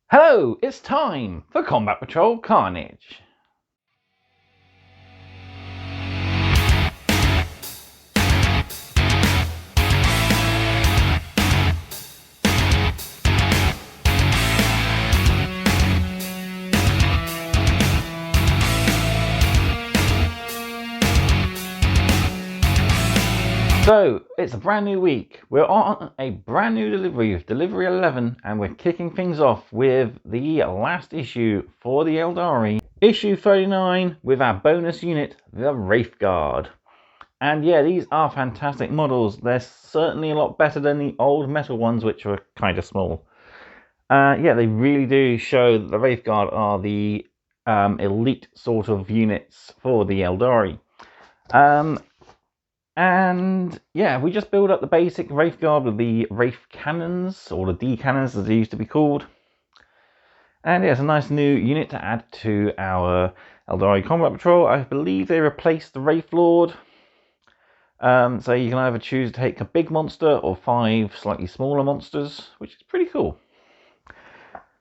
Hello, it's time for Combat Patrol Carnage. So, it's a brand new week. We're on a brand new delivery with Delivery 11, and we're kicking things off with the last issue for the Aeldari. Issue 39 with our bonus unit, the Wraithguard. And yeah, these are fantastic models. They're certainly a lot better than the old metal ones, which were kind of small. Yeah, they really do show that the Wraithguard are the elite sort of units for the Aeldari. And yeah, we just build up the basic Wraithguard with the Wraith Cannons, or the D Cannons as they used to be called. And yeah, it's a nice new unit to add to our Aeldari Combat Patrol. I believe they replaced the Wraith Lord. So you can either choose to take a big monster or 5 slightly smaller monsters, which is pretty cool.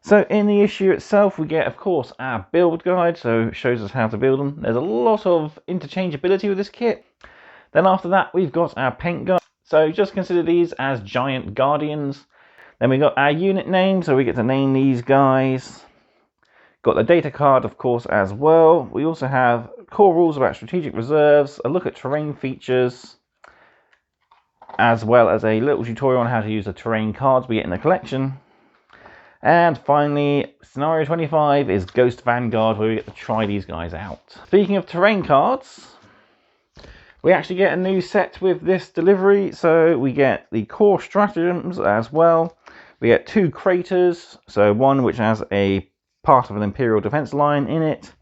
So in the issue itself, we get, of course, our build guide, so it shows us how to build them. There's a lot of interchangeability with this kit. Then after that, we've got our paint guide. So just consider these as giant guardians. Then we got our unit name, so we get to name these guys. Got the data card, of course, as well. We also have core rules about strategic reserves, a look at terrain features, as well as a little tutorial on how to use the terrain cards we get in the collection. And finally, scenario 25 is Ghost Vanguard, where we get to try these guys out. Speaking of terrain cards, we actually get a new set with this delivery. So we get the core stratagems as well. We get 2 craters, so one which has a part of an Imperial defense line in it,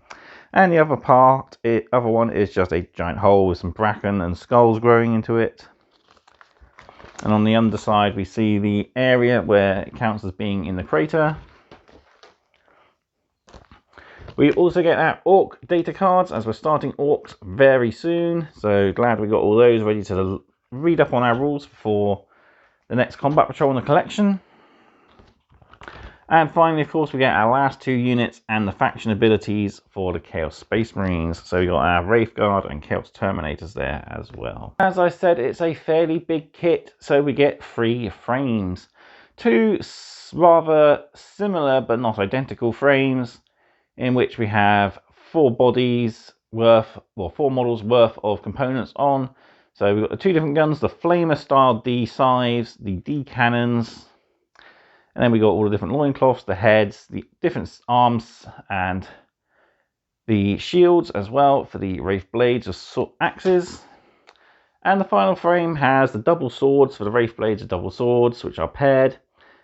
and the other one is just a giant hole with some bracken and skulls growing into it. And on the underside, we see the area where it counts as being in the crater. We also get our Orc data cards, as we're starting Orcs very soon. So glad we got all those ready to read up on our rules for the next Combat Patrol in the collection. And finally, of course, we get our last 2 units and the faction abilities for the Chaos Space Marines. So we got our Wraithguard and Chaos Terminators there as well. As I said, it's a fairly big kit, so we get 3 frames. 2 rather similar but not identical frames, in which we have 4 bodies worth, well, 4 models worth of components on. So we've got the 2 different guns, the Flamer style D scythes, the D cannons, and then we got all the different loincloths, the heads, the different arms, and the shields as well for the Wraith blades or axes. And the final frame has the double swords for the Wraith blades or double swords, which are paired.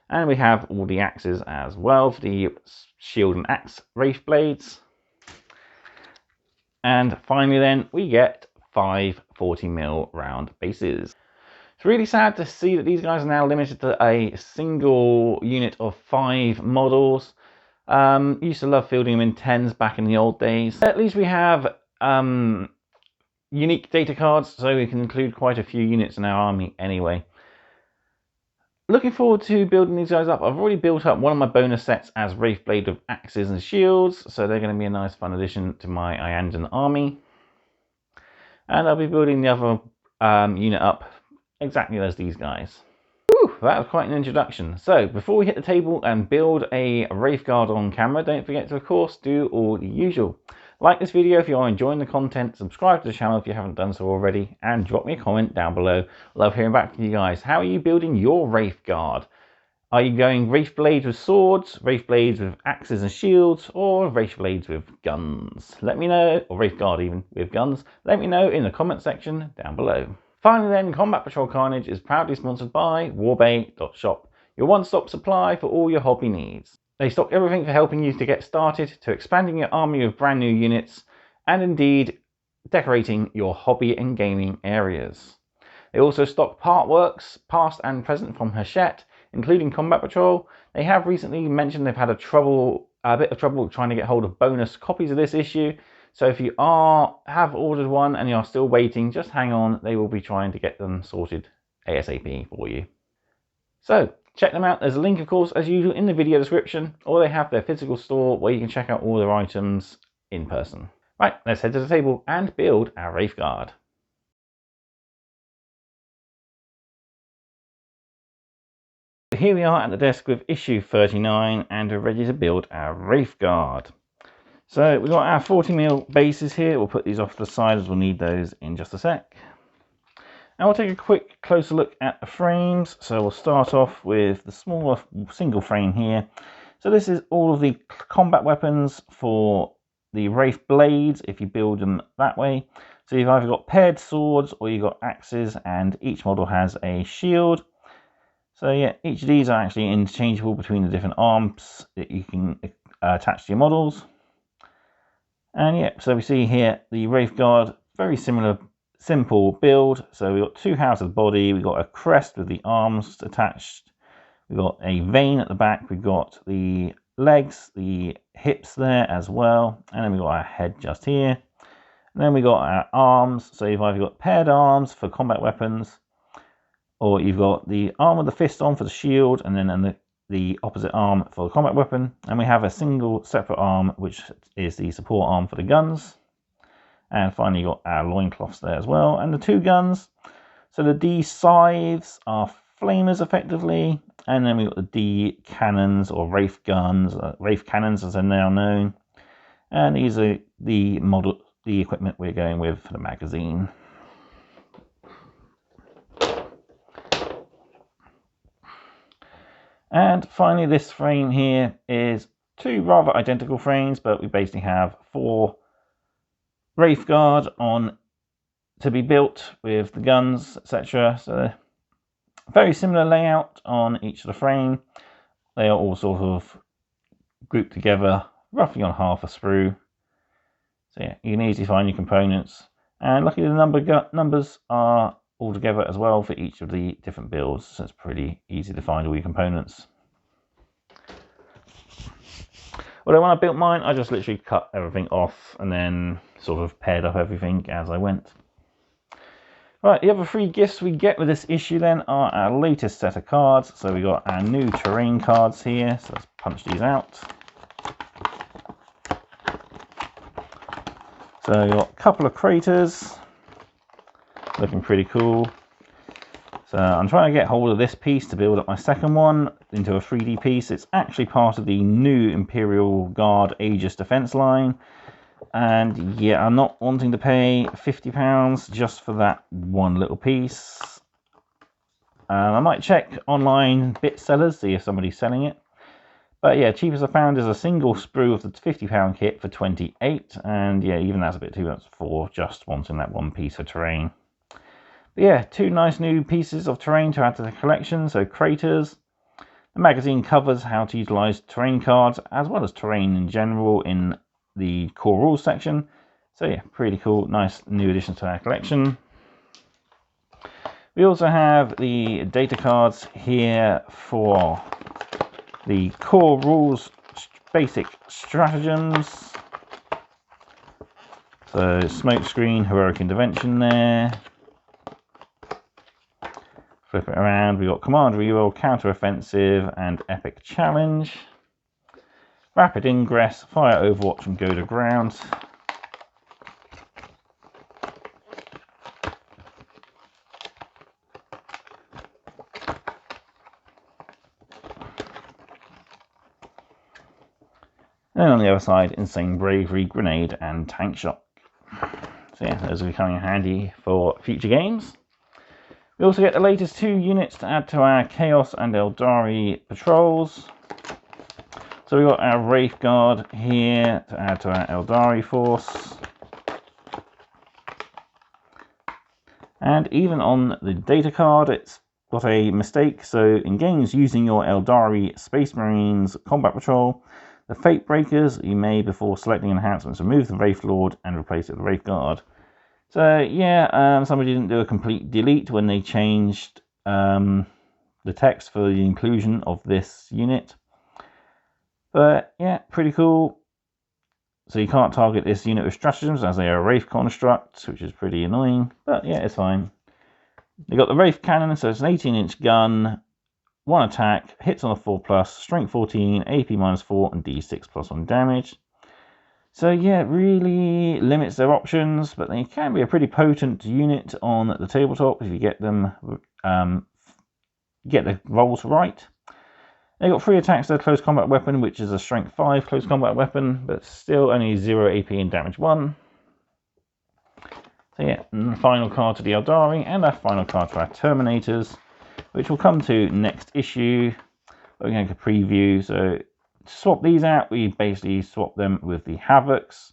And we have all the axes as well for the shield and axe Wraith blades. And finally then, we get 5 40mm round bases. It's really sad to see that these guys are now limited to a single unit of 5 models. Used to love fielding them in 10s back in the old days. At least we have unique data cards, so we can include quite a few units in our army anyway. Looking forward to building these guys up. I've already built up one of my bonus sets as Wraithblade with axes and shields, so they're going to be a nice fun addition to my Iandan army. And I'll be building the other unit up exactly as these guys. Whew, that was quite an introduction. So before we hit the table and build a Wraithguard on camera, don't forget to, of course, do all the usual. Like this video if you are enjoying the content, subscribe to the channel if you haven't done so already, and drop me a comment down below. Love hearing back from you guys. How are you building your Wraithguard? Are you going Wraithblades with swords, Wraithblades with axes and shields, or Wraithblades with guns? Let me know, or Wraithguard even with guns. Let me know in the comment section down below. Finally then, Combat Patrol Carnage is proudly sponsored by warbay.shop, your one-stop supply for all your hobby needs. They stock everything for helping you to get started, to expanding your army with brand new units, and indeed decorating your hobby and gaming areas. They also stock partworks, past and present, from Hachette, including Combat Patrol. They have recently mentioned they've had a bit of trouble trying to get hold of bonus copies of this issue. So if you have ordered one and you're still waiting, just hang on. They will be trying to get them sorted ASAP for you. So Check them out. There's a link, of course, as usual, in the video description, or they have their physical store where you can check out all their items in person. Right, let's head to the table and build our Wraithguard. Here we are at the desk with issue 39, and we're ready to build our Wraithguard. So we've got our 40mm bases here. We'll put these off to the side as we'll need those in just a sec. And we'll take a quick closer look at the frames. So we'll start off with the smaller single frame here. So this is all of the combat weapons for the Wraith blades, if you build them that way. So you've either got paired swords or you've got axes, and each model has a shield. So yeah, each of these are actually interchangeable between the different arms that you can attach to your models. And yeah, so we see here the Wraithguard, very similar, simple build. So we've got two halves of the body, we've got a crest with the arms attached, we've got a vein at the back, we've got the legs, the hips there as well, and then we've got our head just here. And then we got our arms, so you've either got paired arms for combat weapons, or you've got the arm with the fist on for the shield, and then the opposite arm for the combat weapon. And we have a single separate arm, which is the support arm for the guns. And finally, you got our loincloths there as well, and the two guns. So the D scythes are flamers effectively, and then we've got the D cannons or Wraith guns, Wraith cannons as they're now known. And these are the equipment we're going with for the magazine. And finally, this frame here is two rather identical frames, but we basically have 4 Wraithguard on to be built with the guns, etc. So very similar layout on each of the frame. They are all sort of grouped together roughly on half a sprue. So yeah, you can easily find your components, and luckily the numbers are all together as well for each of the different builds, so it's pretty easy to find all your components. Although when I built mine, I just literally cut everything off and then sort of paired up everything as I went. Right, the other 3 gifts we get with this issue then are our latest set of cards. So we got our new terrain cards here, so let's punch these out. So we've got a couple of craters, looking pretty cool. So I'm trying to get hold of this piece to build up my second one into a 3D piece. It's actually part of the new Imperial Guard Aegis defense line. And yeah, I'm not wanting to pay £50 just for that one little piece. I might check online bit sellers, see if somebody's selling it. But yeah, cheapest I found is a single sprue of the £50 kit for 28. And yeah, even that's a bit too much for just wanting that one piece of terrain. But yeah, 2 nice new pieces of terrain to add to the collection. So craters. The magazine covers how to utilize terrain cards as well as terrain in general in the core rules section. So yeah, pretty cool, nice new addition to our collection. We also have the data cards here for the core rules basic stratagems. So smoke screen, heroic intervention there. Flip it around, we've got command reroll, counter offensive, and epic challenge. Rapid ingress, fire overwatch, and go to ground. And on the other side, insane bravery, grenade, and tank shock. So yeah, those will be coming in handy for future games. We also get the latest 2 units to add to our Chaos and Aeldari patrols. So we've got our Wraithguard here to add to our Aeldari force. And even on the data card, it's got a mistake. So in games using your Aeldari Space Marines combat patrol, the Fate Breakers, you may, before selecting enhancements, remove the Wraith Lord and replace it with Wraithguard. So yeah, somebody didn't do a complete delete when they changed the text for the inclusion of this unit. But yeah, pretty cool. So you can't target this unit with stratagems as they are a Wraith construct, which is pretty annoying. But yeah, it's fine. They got the Wraith cannon, so it's an 18-inch gun 1 attack, hits on a 4+, strength 14, AP -4, and D6 +1 damage. So yeah, it really limits their options, but they can be a pretty potent unit on the tabletop if you get them, get the rolls right. They got 3 attacks to a close combat weapon, which is a strength 5 close combat weapon, but still only 0 AP and damage 1. So yeah, and the final card to the Aeldari, and our final card for our Terminators, which we'll come to next issue. We're going to preview. So to swap these out, we basically swap them with the Havocs.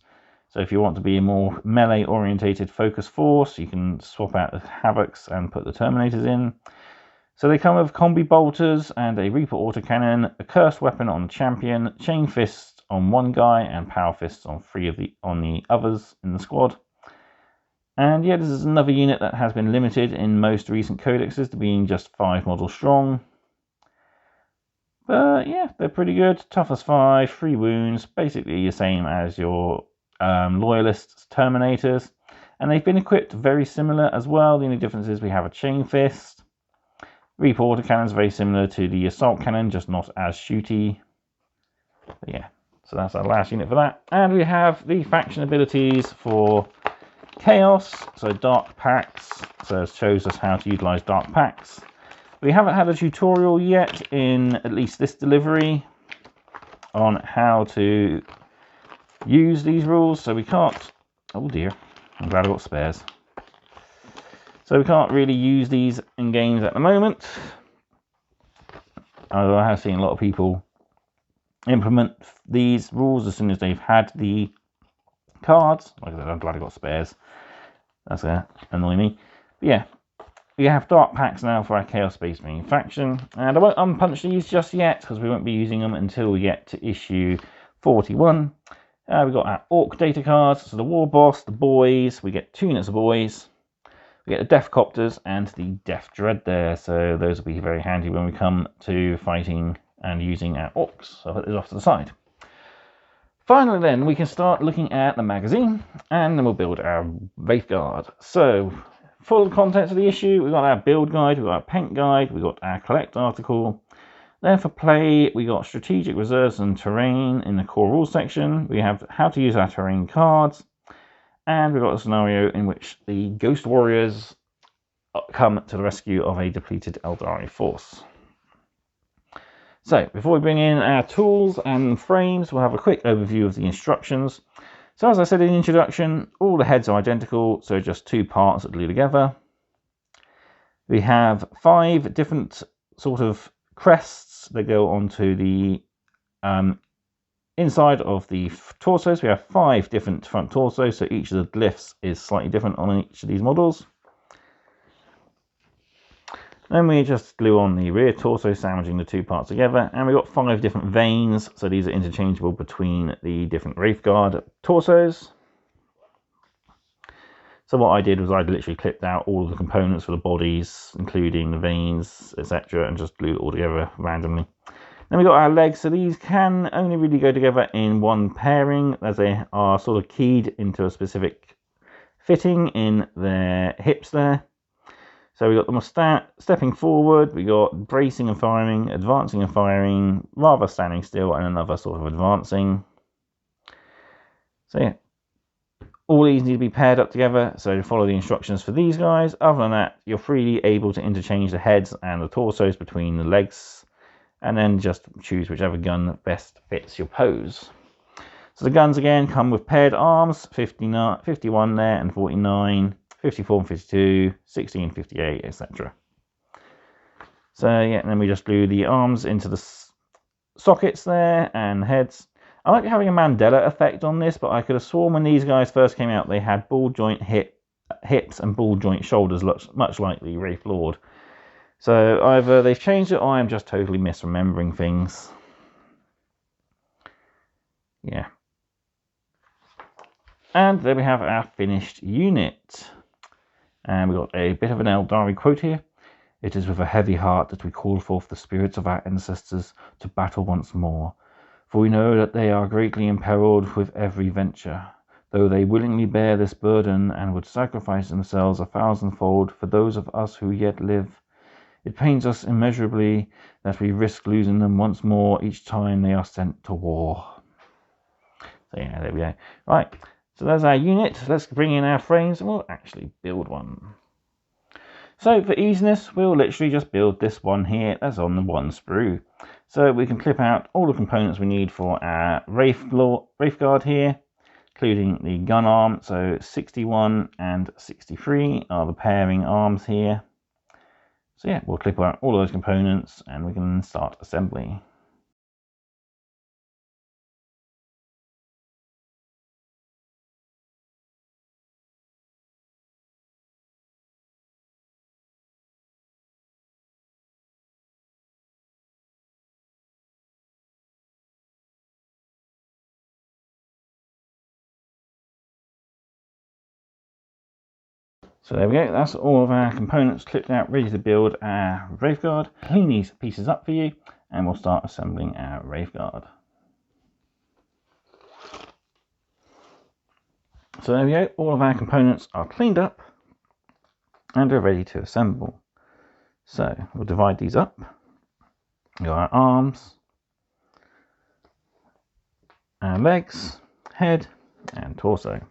So if you want to be a more melee orientated focus force, you can swap out the Havocs and put the Terminators in. So they come with combi bolters and a Reaper autocannon, a cursed weapon on the champion, chain fists on one guy, and power fists on 3 of the others in the squad. And yeah, this is another unit that has been limited in most recent codexes to being just 5 models strong. But yeah, they're pretty good. Toughness 5, 3 wounds, basically the same as your Loyalists Terminators. And they've been equipped very similar as well. The only difference is we have a chain fist. Reaper autocannon is very similar to the assault cannon, just not as shooty. But yeah, so that's our last unit for that. And we have the faction abilities for Chaos, so Dark Pacts. So it shows us how to utilize Dark Pacts. We haven't had a tutorial yet in at least this delivery on how to use these rules, so we can't. Oh dear, I'm glad I got spares. So we can't really use these in games at the moment. Although I have seen a lot of people implement these rules as soon as they've had the cards. Like I said, I'm glad I got spares. That's going to annoy me. But yeah, we have Dark Pacts now for our Chaos Space Marine faction. And I won't unpunch these just yet, because we won't be using them until we get to issue 41. We've got our Orc data cards. So the War Boss, the Boys. We get 2 units of Boys. We get the Death Copters and the Death Dread there, so those will be very handy when we come to fighting and using our Orcs. So I'll put those off to the side. Finally then, we can start looking at the magazine, and then we'll build our Wraithguard. So, full contents of the issue, we've got our build guide, we've got our paint guide, we've got our collect article. Then for play, we got strategic reserves and terrain in the core rules section. We have how to use our terrain cards. And we've got a scenario in which the Ghost Warriors come to the rescue of a depleted Aeldari force. So, before we bring in our tools and frames, we'll have a quick overview of the instructions. So, as I said in the introduction, all the heads are identical, so just 2 parts that glue together. We have 5 different sort of crests that go onto the inside of the torsos. We have 5 different front torsos, so each of the glyphs is slightly different on each of these models. Then we just glue on the rear torso, sandwiching the 2 parts together, and we've got 5 different veins, so these are interchangeable between the different Wraithguard torsos. So what I did was I literally clipped out all of the components for the bodies, including the veins, etc., and just glued it all together randomly. Then we've got our legs, so these can only really go together in one pairing, as they are sort of keyed into a specific fitting in their hips there. So we've got them stepping forward, we got bracing and firing, advancing and firing, rather standing still, and another sort of advancing. So yeah, all these need to be paired up together, so follow the instructions for these guys. Other than that, you're freely able to interchange the heads and the torsos between the legs, and then just choose whichever gun best fits your pose. So the guns again come with paired arms, 59, 51 there and 49, 54 and 52, 16, 58, etc. So yeah, and then we just glue the arms into the sockets there and heads. I like having a Mandela effect on this, but I could have sworn when these guys first came out they had ball joint hips and ball joint shoulders, much like the Wraith Lord. So either they've changed it or I'm just totally misremembering things. Yeah. And there we have our finished unit. And we've got a bit of an Aeldari quote here. "It is with a heavy heart that we call forth the spirits of our ancestors to battle once more. For we know that they are greatly imperiled with every venture, though they willingly bear this burden and would sacrifice themselves 1,000-fold for those of us who yet live. It pains us immeasurably that we risk losing them once more each time they are sent to war. So yeah, there we go. Right, so there's our unit. Let's bring in our frames and we'll actually build one. So for easiness, we'll literally just build this one here as on the one sprue. So we can clip out all the components we need for our Wraithguard here, including the gun arm. So 61 and 63 are the pairing arms here. So yeah, we'll clip out all those components and we can start assembly. So there we go, that's all of our components clipped out, ready to build our Wraithguard. Clean these pieces up for you and we'll start assembling our Wraithguard. So there we go, all of our components are cleaned up and are ready to assemble. So we'll divide these up. We've got our arms, our legs, head and torso.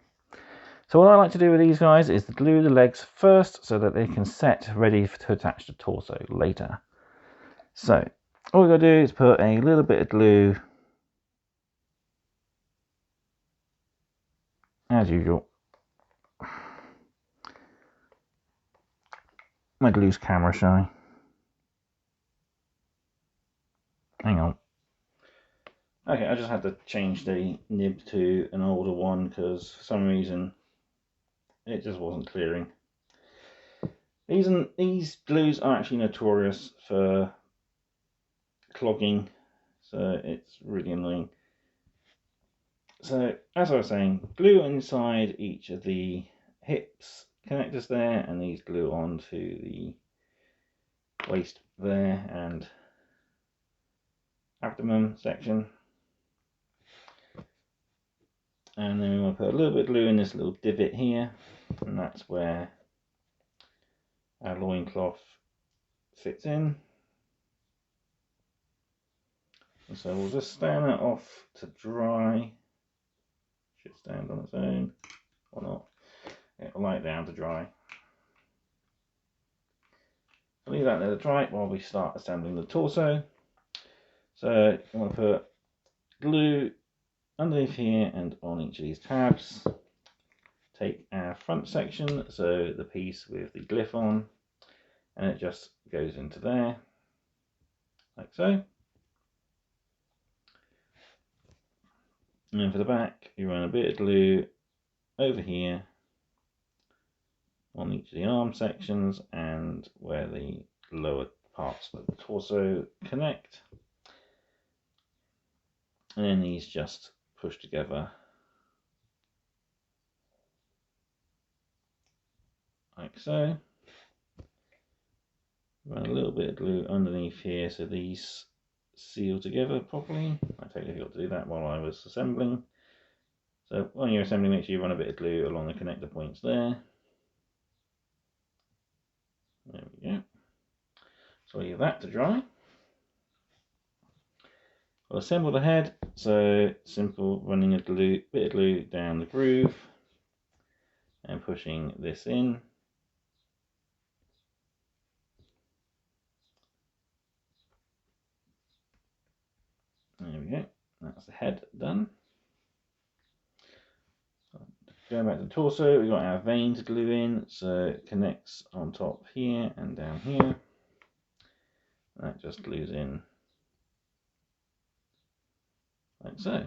So what I like to do with these guys is to glue the legs first so that they can set ready to attach the torso later. So all we've got to do is put a little bit of glue, as usual. My glue's camera shy. Hang on. Okay, I just had to change the nib to an older one because for some reason it just wasn't clearing. These glues are actually notorious for clogging, so it's really annoying. So as I was saying, glue inside each of the hips connectors there, and these glue onto the waist there and abdomen section. And then we want to put a little bit of glue in this little divot here, and that's where our loincloth fits in. And so we'll just stand that off to dry. Should stand on its own or not. It'll lie down to dry. I'll leave that there to dry while we start assembling the torso. So I'm going to put glue underneath here and on each of these tabs. Take our front section, so the piece with the glyph on, and it just goes into there, like so. And then for the back, you run a bit of glue over here on each of the arm sections and where the lower parts of the torso connect. And then these just push together like so. Run a little bit of glue underneath here so these seal together properly. I totally forgot to do that while I was assembling. So when you're assembling, make sure you run a bit of glue along the connector points there. There we go. So leave that to dry. I'll assemble the head, so simple, running a bit of glue down the groove and pushing this in. There we go, that's the head done. Going back to the torso, we've got our vein to glue in, so it connects on top here and down here. That just glues in like so.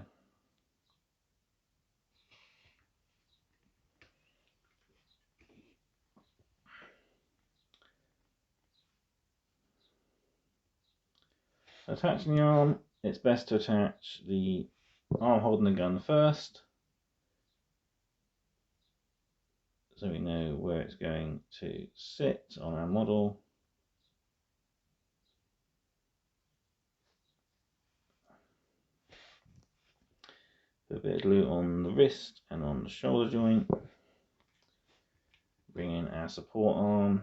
Attaching the arm, it's best to attach the arm holding the gun first, so we know where it's going to sit on our model. Put a bit of glue on the wrist and on the shoulder joint. Bring in our support arm.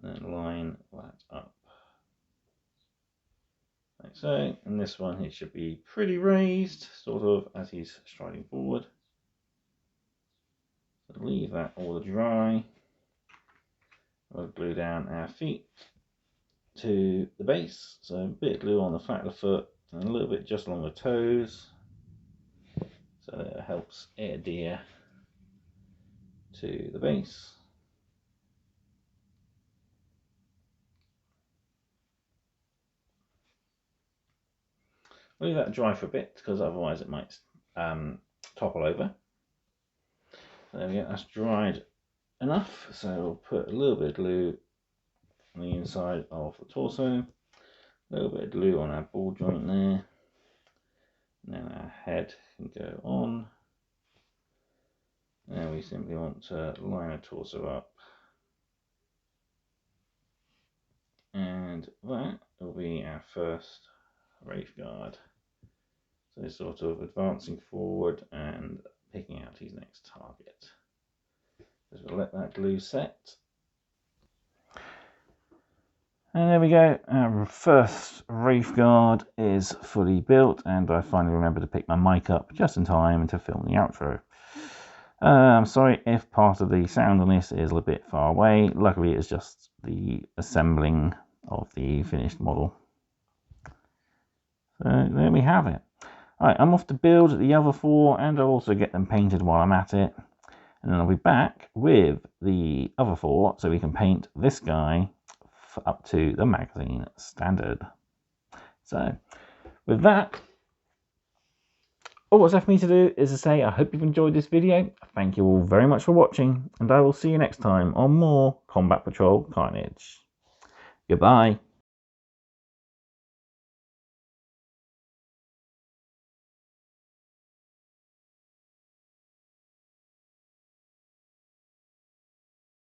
and line that up like so. And this one, it should be pretty raised, sort of, as he's striding forward. So leave that all to dry. We'll glue down our feet to the base, so a bit of glue on the flat of the foot and a little bit just along the toes, so that it helps adhere to the base. We'll leave that dry for a bit because otherwise it might topple over. So there we go, that's dried enough, so we'll put a little bit of glue on the inside of the torso, a little bit of glue on our ball joint there, and then our head can go on. Now we simply want to line our torso up, and that will be our first Wraithguard. So sort of advancing forward and picking out his next target. Just we'll let that glue set. And there we go, our first Wraithguard is fully built, and I finally remembered to pick my mic up just in time to film the outro. I'm sorry if part of the sound on this is a little bit far away. Luckily it's just the assembling of the finished model. So there we have it. Alright, I'm off to build the other 4, and I'll also get them painted while I'm at it. And then I'll be back with the other 4 so we can paint this guy up to the magazine standard. So with that, all what's left for me to do is to say I hope you've enjoyed this video. Thank you all very much for watching, and I will see you next time on more Combat Patrol Carnage. Goodbye.